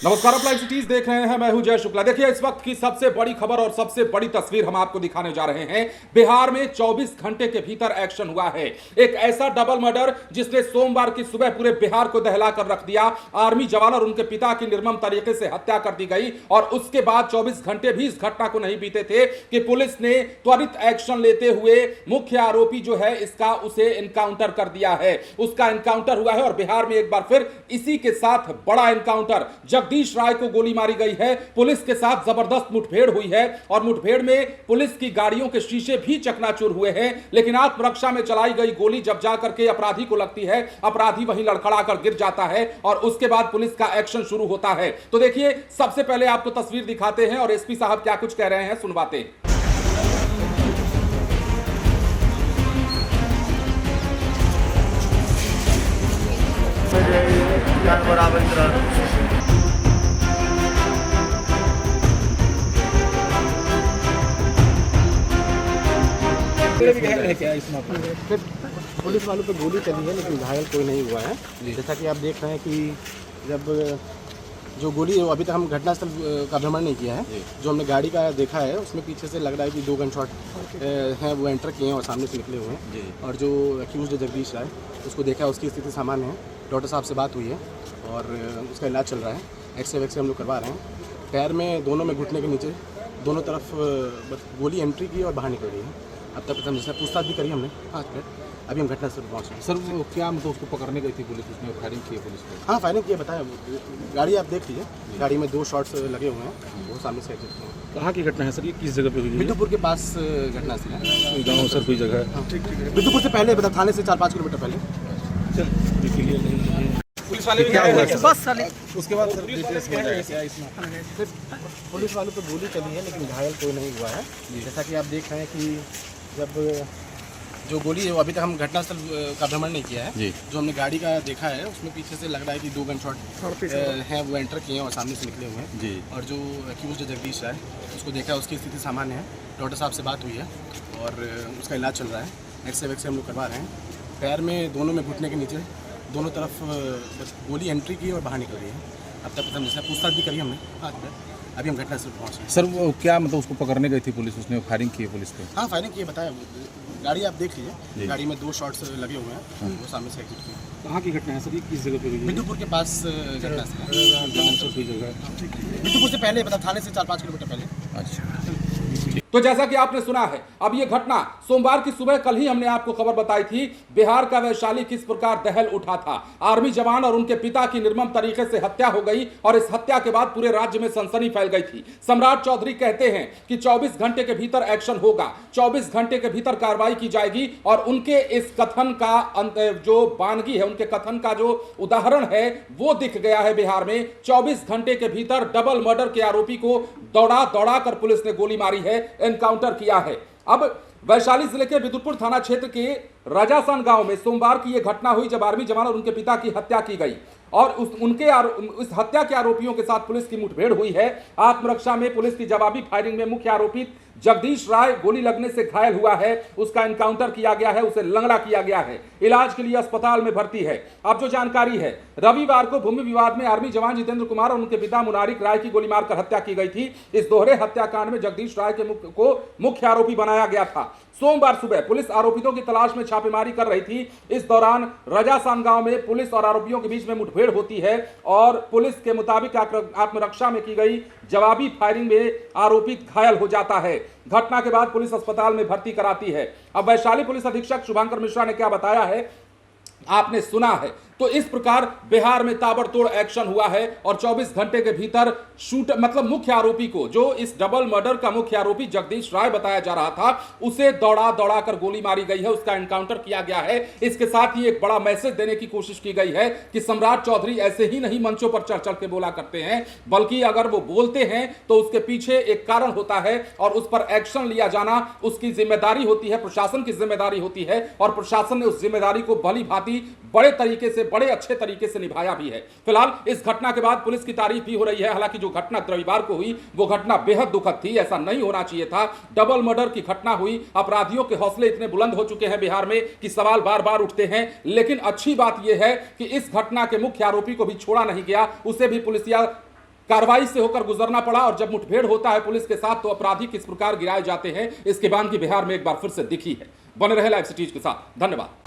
नमस्कार, आप live cities देख रहे हैं। मैं हूं जय शुक्ला। देखिए, इस वक्त की सबसे बड़ी खबर और सबसे बड़ी तस्वीर हम आपको दिखाने जा रहे हैं। बिहार में 24 घंटे के भीतर एक्शन हुआ है। एक ऐसा डबल मर्डर जिसने सोमवार की सुबह पूरे बिहार को दहला कर रख दिया। आर्मी जवान और उनके पिता की निर्मम तरीके से हत्या कर दी गई और उसके बाद 24 घंटे भी इस घटना को नहीं बीते थे कि पुलिस ने त्वरित एक्शन लेते हुए मुख्य आरोपी जो है इसका उसे एनकाउंटर कर दिया है। उसका एनकाउंटर हुआ है और बिहार में एक बार फिर इसी के साथ बड़ा एनकाउंटर, जगदीश राय को गोली मारी गई है। पुलिस के साथ जबरदस्त मुठभेड़ हुई है और मुठभेड़ में पुलिस की गाड़ियों के शीशे भी चकनाचूर हुए हैं। लेकिन आत्मरक्षा में चलाई गई गोली जब जाकर के अपराधी को लगती है, अपराधी वहीं लड़खड़ा कर गिर जाता है और उसके बाद पुलिस का एक्शन शुरू होता है। तो देखिए, सबसे पहले आपको तस्वीर दिखाते हैं और एसपी साहब क्या कुछ कह रहे हैं, सुनवाते हैं। पुलिस वालों पे गोली चली है लेकिन घायल कोई नहीं हुआ है। जैसा कि आप देख रहे हैं कि जब जो गोली है वो अभी तक हम घटनास्थल का भ्रमण नहीं किया है। जो हमने गाड़ी का देखा है उसमें पीछे से लग रहा है कि 2 गन शॉट हैं वो एंटर किए हैं और सामने से निकले हुए हैं। और जो एक्यूज है जगदीश राय, उसको देखा, उसकी स्थिति सामान्य है। डॉक्टर साहब से बात हुई है और उसका इलाज चल रहा है। एक्सरे हम लोग करवा रहे हैं। पैर में, दोनों में, घुटने के नीचे दोनों तरफ गोली एंट्री की और बाहर निकल रही है। अब तक हम जैसे पूछताछ भी करी हमने 5 मिनट। अभी हम घटनास्थल पर पहुँचे। सर, वो क्या मतलब उसको पकड़ने गई थी पुलिस, उसने फायरिंग की है पुलिस को? हाँ, फायरिंग किया, बताया। गाड़ी आप देख लीजिए, गाड़ी में 2 शॉट्स लगे हुए हैं, वो सामने से एग्जिट हुए हैं। कहाँ की घटना है सर, ये किस जगह पे हुई है? बिद्दुपुर के पास घटनास्थल है। कोई गाँव सर, कोई जगह है? बिद्दुपुर से पहले, मतलब थाने से 4-5 किलोमीटर पहले। चल, क्लियर नहीं है। पुलिस वाले क्या हुआ बस साले उसके बाद सर डिटेल्स मिल जाएगा क्या इसमें? पुलिस वालों पे गोली चली है लेकिन घायल कोई नहीं हुआ है। जैसा कि आप देख रहे हैं कि जब जो गोली है वो अभी तक हम घटनास्थल का भ्रमण नहीं किया है। जो हमने गाड़ी का देखा है उसमें पीछे से लग रहा है कि 2 गन शॉट हैं वो एंटर किए हैं और सामने से निकले हुए हैं। और जो एक्यूज है जगदीश राय, उसको देखा, उसकी स्थिति सामान्य है। डॉक्टर साहब से बात हुई है और उसका इलाज चल रहा है। एक्सरे हम लोग करवा रहे हैं। पैर में, दोनों में, घुटने के नीचे दोनों तरफ गोली एंट्री की और बाहर निकल रही है। अब तक हम जैसे पूछताछ भी करी हमने 5 मिनट। अभी हम घटनास्थल पर पहुँचे। सर, वो क्या मतलब उसको पकड़ने गई थी पुलिस, उसने फायरिंग की है पुलिस को? हाँ, फायरिंग किया, बताया। गाड़ी आप देख लीजिए, गाड़ी में 2 शॉट्स लगे हुए हैं, वो सामने से एग्जिट किए हैं। कहाँ की घटना है सर, ये किस जगह पे हुई है? बिद्दुपुर के पास घटनास्थल है। गाँव सर, कोई जगह है? बिद्दुपुर से पहले, मतलब थाने से 4-5 किलोमीटर पहले। अच्छा। तो जैसा कि आपने सुना है, अब यह घटना सोमवार की सुबह, कल ही हमने आपको खबर बताई थी, बिहार का वैशाली किस प्रकार दहल उठा था। आर्मी जवान और उनके पिता की निर्मम तरीके से हत्या हो गई और इस हत्या के बाद पूरे राज्य में सनसनी फैल गई थी। सम्राट चौधरी कहते हैं कि 24 घंटे के भीतर एक्शन होगा, 24 घंटे के भीतर कार्रवाई की जाएगी और उनके इस कथन का जो बानगी है, उनके कथन का जो उदाहरण है वो दिख गया है बिहार में। 24 घंटे के भीतर डबल मर्डर के आरोपी को दौड़ा दौड़ा कर पुलिस ने गोली मारी है, एनकाउंटर किया है। अब वैशाली जिले के बिदुपुर थाना क्षेत्र के राजासन गांव में सोमवार की यह घटना हुई जब आर्मी जवान और उनके पिता की हत्या की गई और उस हत्या के आरोपियों के साथ पुलिस की मुठभेड़ हुई है। आत्मरक्षा में पुलिस की जवाबी फायरिंग में मुख्य आरोपी जगदीश राय गोली लगने से घायल हुआ है। उसका एनकाउंटर किया गया है, उसे लंगड़ा किया गया है, इलाज के लिए अस्पताल में भर्ती है। अब जो जानकारी है, रविवार को भूमि विवाद में आर्मी जवान जितेंद्र कुमार और उनके पिता मुनारिक राय की गोली मारकर हत्या की गई थी। इस दोहरे हत्याकांड में जगदीश राय को मुख्य आरोपी बनाया गया था। सोमवार सुबह पुलिस आरोपितों की तलाश में छापेमारी कर रही थी। इस दौरान रजासान गांव में पुलिस और आरोपियों के बीच में मुठभेड़ होती है और पुलिस के मुताबिक आत्मरक्षा में की गई जवाबी फायरिंग में आरोपी घायल हो जाता है। घटना के बाद पुलिस अस्पताल में भर्ती कराती है। अब वैशाली पुलिस अधीक्षक शुभंकर मिश्रा ने क्या बताया है आपने सुना है। तो इस प्रकार बिहार में ताबड़तोड़ एक्शन हुआ है और 24 घंटे के भीतर मतलब मुख्य आरोपी को, जो इस डबल मर्डर का मुख्य आरोपी जगदीश राय बताया जा रहा था, उसे दौड़ा दौड़ा कर गोली मारी गई है, उसका एनकाउंटर किया गया है। इसके साथ ही एक बड़ा मैसेज देने की कोशिश की गई है कि सम्राट चौधरी ऐसे ही नहीं मंचों पर चढ़ चढ़ के बोला करते हैं, बल्कि अगर वो बोलते हैं तो उसके पीछे एक कारण होता है और उस पर एक्शन लिया जाना उसकी जिम्मेदारी होती है, प्रशासन की जिम्मेदारी होती है और प्रशासन ने उस जिम्मेदारी को भली भांति बड़े तरीके से, बड़े अच्छे तरीके से निभाया भी है। फिलहाल इस घटना के बाद पुलिस की तारीफ भी हो रही है। हालांकि जो घटना रविवार को हुई वो घटना बेहद दुखद थी, ऐसा नहीं होना चाहिए था। डबल मर्डर की घटना हुई, अपराधियों के हौसले इतने बुलंद हो चुके हैं बिहार में कि सवाल बार बार उठते हैं। लेकिन अच्छी बात यह है कि इस घटना के मुख्य आरोपी को भी छोड़ा नहीं गया, उसे भी पुलिसिया कार्रवाई से होकर गुजरना पड़ा। और जब मुठभेड़ होता है पुलिस के साथ तो अपराधी किस प्रकार गिराए जाते हैं, इसके बाद की बिहार में एक बार फिर से दिखी है। बने रहे लाइव सिटीज के साथ। धन्यवाद।